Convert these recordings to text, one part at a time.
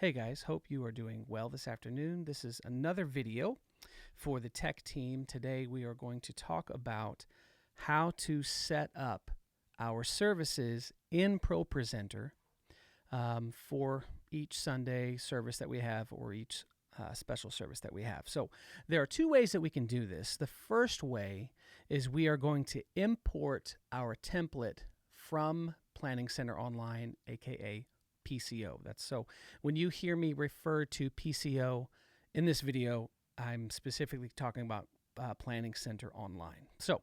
Hey guys, hope you are doing well this afternoon. This is another video for the tech team. Today we are going to talk about how to set up our services in ProPresenter for each Sunday service that we have or each special service that we have. So there are two ways that we can do this. The first way is we are going to import our template from Planning Center Online, aka PCO. That's so when you hear me refer to PCO in this video, I'm specifically talking about Planning Center Online. So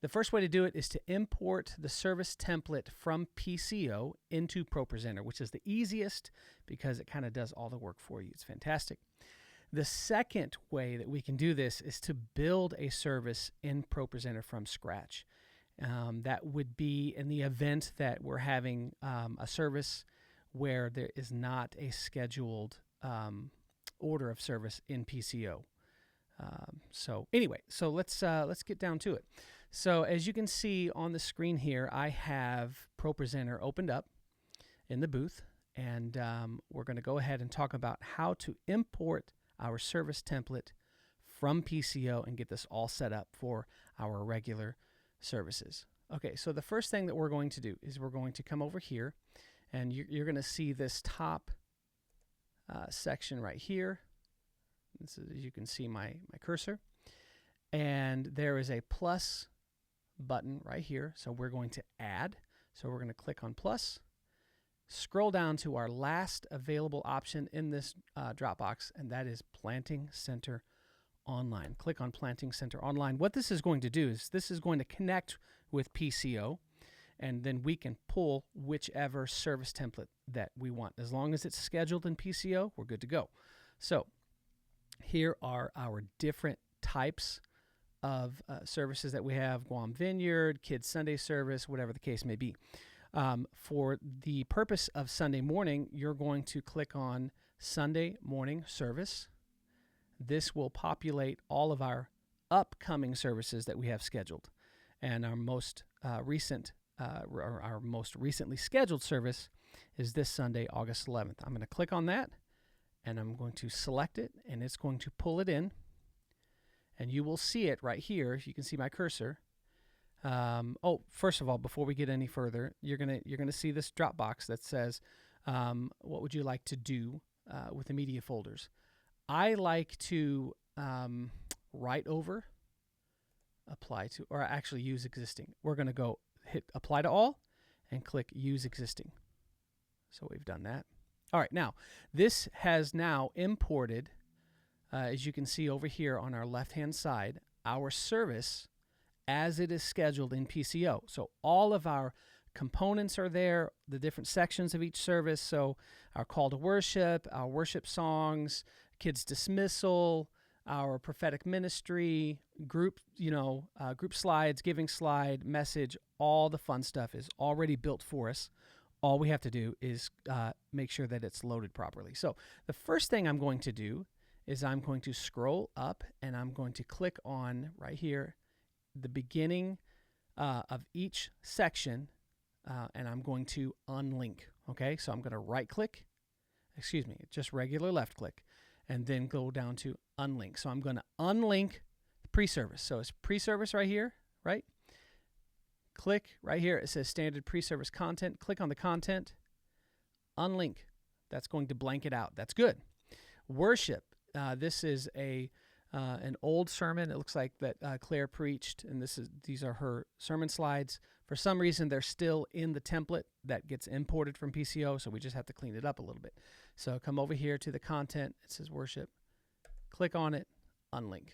the first way to do it is to import the service template from PCO into ProPresenter, which is the easiest because it kind of does all the work for you. It's fantastic. The second way that we can do this is to build a service in ProPresenter from scratch. That would be in the event that we're having a service where there is not a scheduled order of service in PCO. So let's get down to it. So as you can see on the screen here, I have ProPresenter opened up in the booth, and we're going to go ahead and talk about how to import our service template from PCO and get this all set up for our regular services. Okay, so the first thing that we're going to do is we're going to come over here, and you're going to see this top section right here. This is, as you can see, my cursor. And there is a plus button right here. So we're going to add. So we're going to click on plus. Scroll down to our last available option in this drop box, and that is Planning Center Online. Click on Planning Center Online. What this is going to do is this is going to connect with PCO, and then we can pull whichever service template that we want. As long as it's scheduled in PCO, we're good to go. So here are our different types of services that we have: Guam Vineyard, Kids Sunday Service, whatever the case may be. For the purpose of Sunday morning, you're going to click on Sunday Morning Service. This will populate all of our upcoming services that we have scheduled. And our most recently scheduled service is this Sunday, August 11th. I'm going to click on that, and I'm going to select it, and it's going to pull it in. And you will see it right here. You can see my cursor. First of all, before we get any further, you're gonna see this drop box that says, "What would you like to do with the media folders?" I like to write over, apply to, or actually use existing. We're gonna go hit apply to all and click use existing. So we've done that. All right, now this has now imported, as you can see over here on our left-hand side, our service as it is scheduled in PCO. So all of our components are there, the different sections of each service. So our call to worship, our worship songs, kids dismissal, our prophetic ministry, group slides, giving slide, message, all the fun stuff is already built for us. All we have to do is make sure that it's loaded properly. So the first thing I'm going to do is I'm going to scroll up, and I'm going to click on right here the beginning of each section, and I'm going to unlink. Okay, so I'm going to just regular left click, and then go down to unlink. So I'm going to unlink pre-service. So it's pre-service right here, right? Click right here. It says standard pre-service content. Click on the content, unlink. That's going to blank it out. That's good. Worship. This is an old sermon. It looks like that Claire preached, and these are her sermon slides. For some reason, they're still in the template that gets imported from PCO, so we just have to clean it up a little bit. So come over here to the content. It says worship. Click on it, unlink.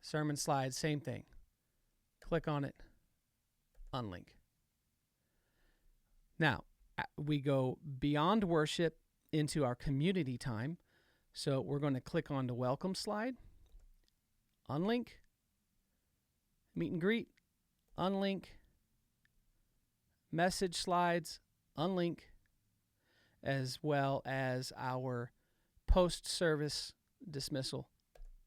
Sermon slides, same thing. Click on it, unlink. Now, we go beyond worship into our community time. So we're going to click on the welcome slide, unlink, meet and greet, unlink, message slides, unlink, as well as our post-service dismissal,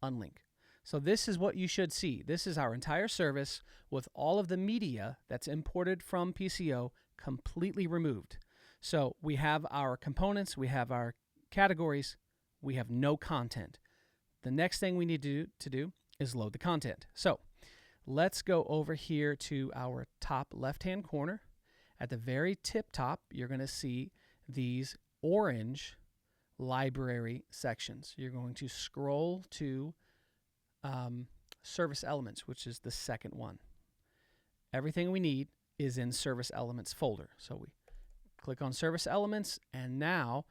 unlink. So this is what you should see. This is our entire service with all of the media that's imported from PCO completely removed. So we have our components, we have our categories, we have no content. The next thing we need to do is load the content. So let's go over here to our top left-hand corner. At the very tip top, you're going to see these orange library sections. You're going to scroll to Service Elements, which is the second one. Everything we need is in Service Elements folder. So we click on Service Elements, and now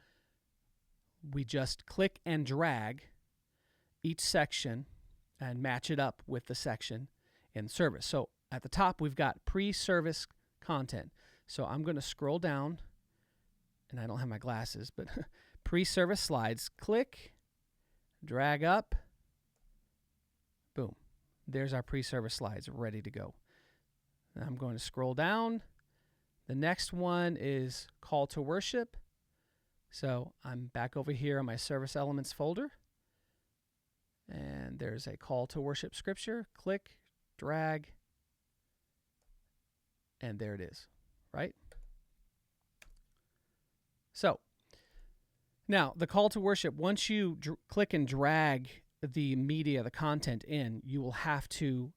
we just click and drag each section and match it up with the section in service. So at the top, we've got pre-service content. So I'm going to scroll down, and I don't have my glasses, but pre-service slides, click, drag up, boom. There's our pre-service slides ready to go. Now I'm going to scroll down. The next one is call to worship. So I'm back over here on my Service Elements folder. And there's a call to worship scripture. Click, drag, and there it is, right? So now the call to worship, once you click and drag the media, the content in, you will have to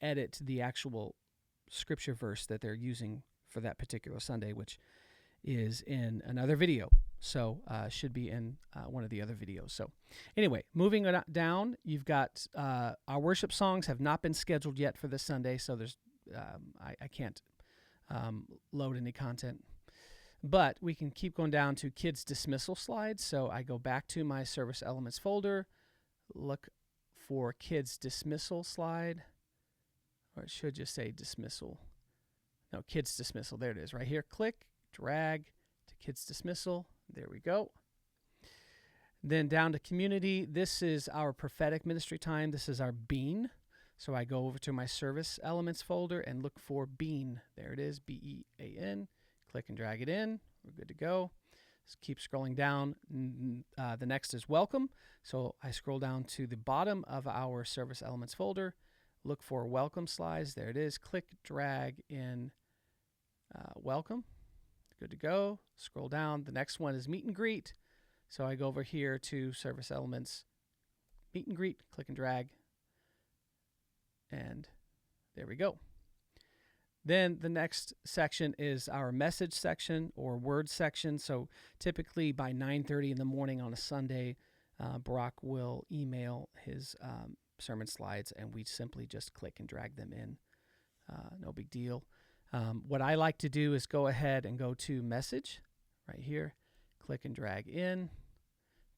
edit the actual scripture verse that they're using for that particular Sunday, which is in another video. So should be in one of the other videos. So anyway, moving down, you've got our worship songs have not been scheduled yet for this Sunday, so there's I can't load any content. But we can keep going down to kids dismissal slides. So I go back to my Service Elements folder, look for kids dismissal slide, or it should just say dismissal. No, kids dismissal. There it is right here. Click, drag to kids dismissal. There we go. Then down to community. This is our prophetic ministry time. This is our bean. So I go over to my Service Elements folder and look for bean. There it is, B-E-A-N. Click and drag it in. We're good to go. Just keep scrolling down. The next is welcome. So I scroll down to the bottom of our Service Elements folder. Look for welcome slides. There it is. Click, drag in welcome. Good to go. Scroll down. The next one is meet and greet. So I go over here to Service Elements, meet and greet, click and drag, and there we go. Then the next section is our message section or word section. So typically by 9:30 in the morning on a Sunday, Brock will email his sermon slides, and we simply just click and drag them in. No big deal. What I like to do is go ahead and go to message right here, click and drag in,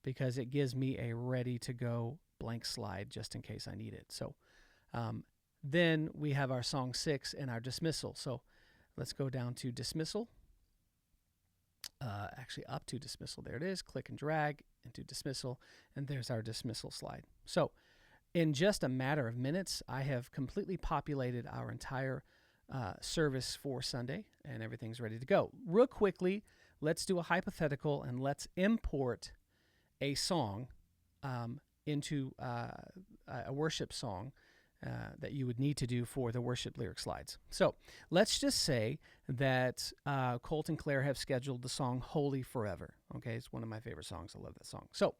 because it gives me a ready to go blank slide just in case I need it. So then we have our song 6 and our dismissal. So let's go down to dismissal, actually up to dismissal. There it is. Click and drag into dismissal, and there's our dismissal slide. So in just a matter of minutes, I have completely populated our entire service for Sunday, and everything's ready to go. Real quickly, let's do a hypothetical, and let's import a song into a worship song that you would need to do for the worship lyric slides. So let's just say that Colt and Claire have scheduled the song Holy Forever. Okay, it's one of my favorite songs. I love that song. So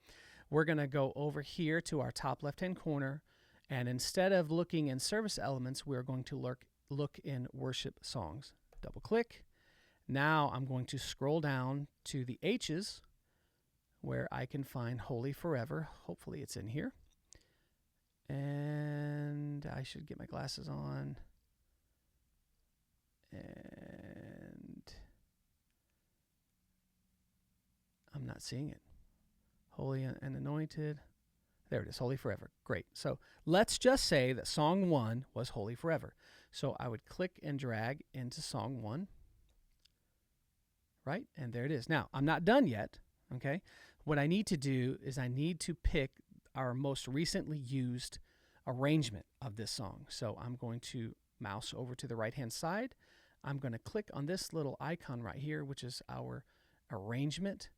we're going to go over here to our top left-hand corner, and instead of looking in Service Elements, we're going to look in worship songs. Double click. Now I'm going to scroll down to the H's where I can find Holy Forever. Hopefully it's in here. And I should get my glasses on. And I'm not seeing it. Holy and Anointed. There it is, Holy Forever. Great. So let's just say that song 1 was Holy Forever. So I would click and drag into song 1. Right? And there it is. Now, I'm not done yet. Okay? What I need to do is I need to pick our most recently used arrangement of this song. So I'm going to mouse over to the right-hand side. I'm going to click on this little icon right here, which is our arrangement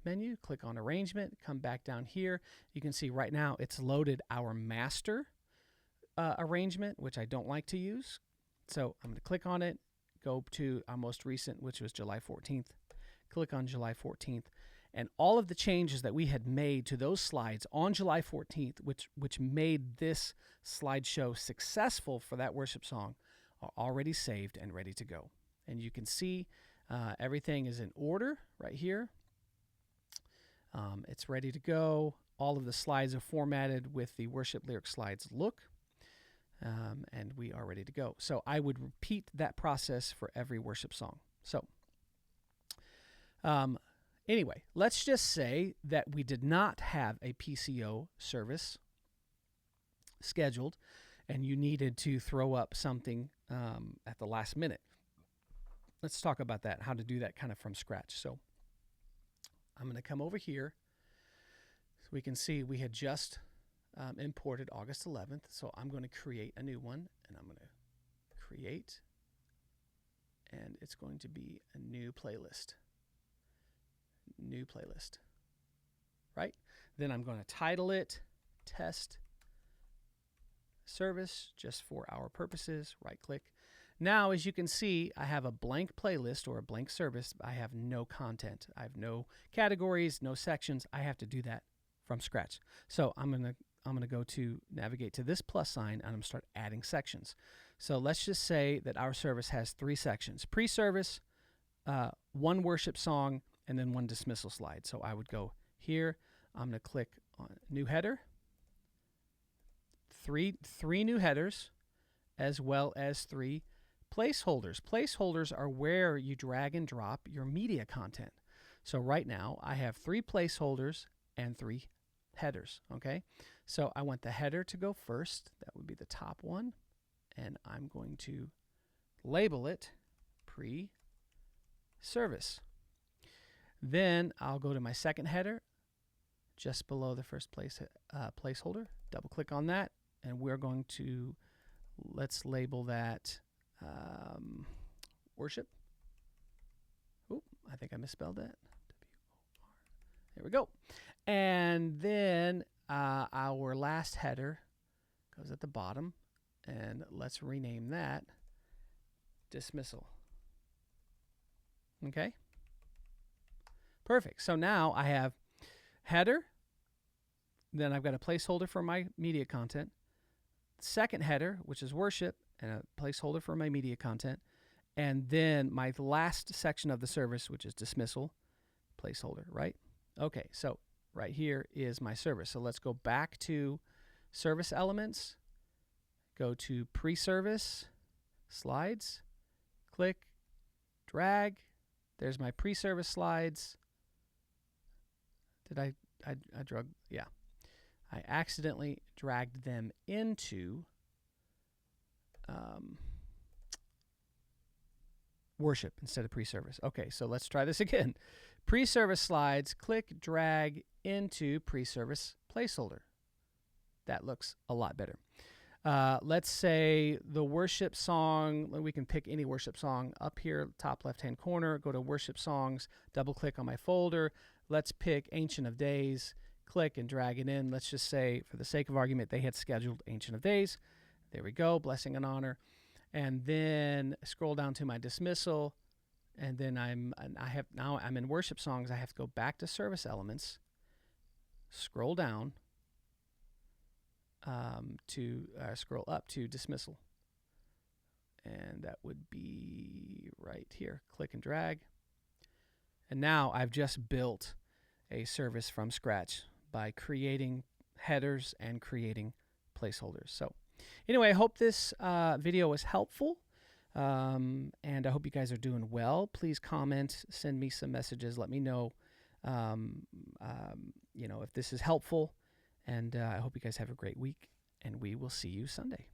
menu. Click on arrangement, come back down here. You can see right now it's loaded our master arrangement, which I don't like to use. So I'm going to click on it, go to our most recent, which was July 14th. Click on July 14th. And all of the changes that we had made to those slides on July 14th, which made this slideshow successful for that worship song, are already saved and ready to go. And you can see everything is in order right here. It's ready to go. All of the slides are formatted with the worship lyric slides look. And we are ready to go. So I would repeat that process for every worship song. So anyway, let's just say that we did not have a PCO service scheduled and you needed to throw up something at the last minute. Let's talk about that, how to do that kind of from scratch. So I'm going to come over here so we can see we had just imported August 11th. So I'm going to create a new one, and I'm going to create, and it's going to be a new playlist. New playlist, right? Then I'm going to title it Test Service, just for our purposes. Right click. Now, as you can see, I have a blank playlist or a blank service. I have no content. I have no categories, no sections. I have to do that from scratch. So I'm gonna go to navigate to this plus sign, and I'm gonna start adding sections. So let's just say that our service has 3 sections: pre-service, 1 worship song, and then 1 dismissal slide. So I would go here. I'm gonna click on new header. Three new headers, as well as 3 placeholders. Placeholders are where you drag and drop your media content. So right now I have 3 placeholders and 3 headers. Okay, so I want the header to go first. That would be the top one, and I'm going to label it pre-service. Then I'll go to my second header just below the first placeholder. Double click on that, and we're going to, let's label that worship. Oop, I think I misspelled that. W-O-R. There we go. And then our last header goes at the bottom, and let's rename that dismissal. Okay? Perfect. So now I have header, then I've got a placeholder for my media content, second header, which is worship, and a placeholder for my media content, and then my last section of the service, which is dismissal, placeholder, right? Okay, so right here is my service. So let's go back to service elements, go to pre-service, slides, click, drag. There's my pre-service slides. Did I drug? Yeah. I accidentally dragged them into worship instead of pre-service. Okay, so let's try this again. Pre-service slides, click, drag into pre-service placeholder. That looks a lot better. Let's say the worship song, we can pick any worship song up here, top left-hand corner, go to worship songs, double click on my folder. Let's pick Ancient of Days, click and drag it in. Let's just say, for the sake of argument, they had scheduled Ancient of Days. There we go, blessing and honor. And then scroll down to my dismissal, and then I'm in worship songs. I have to go back to service elements, scroll down scroll up to dismissal, and that would be right here. Click and drag, and now I've just built a service from scratch by creating headers and creating placeholders. So anyway, I hope this video was helpful, and I hope you guys are doing well. Please comment, send me some messages, let me know if this is helpful, and I hope you guys have a great week, and we will see you Sunday.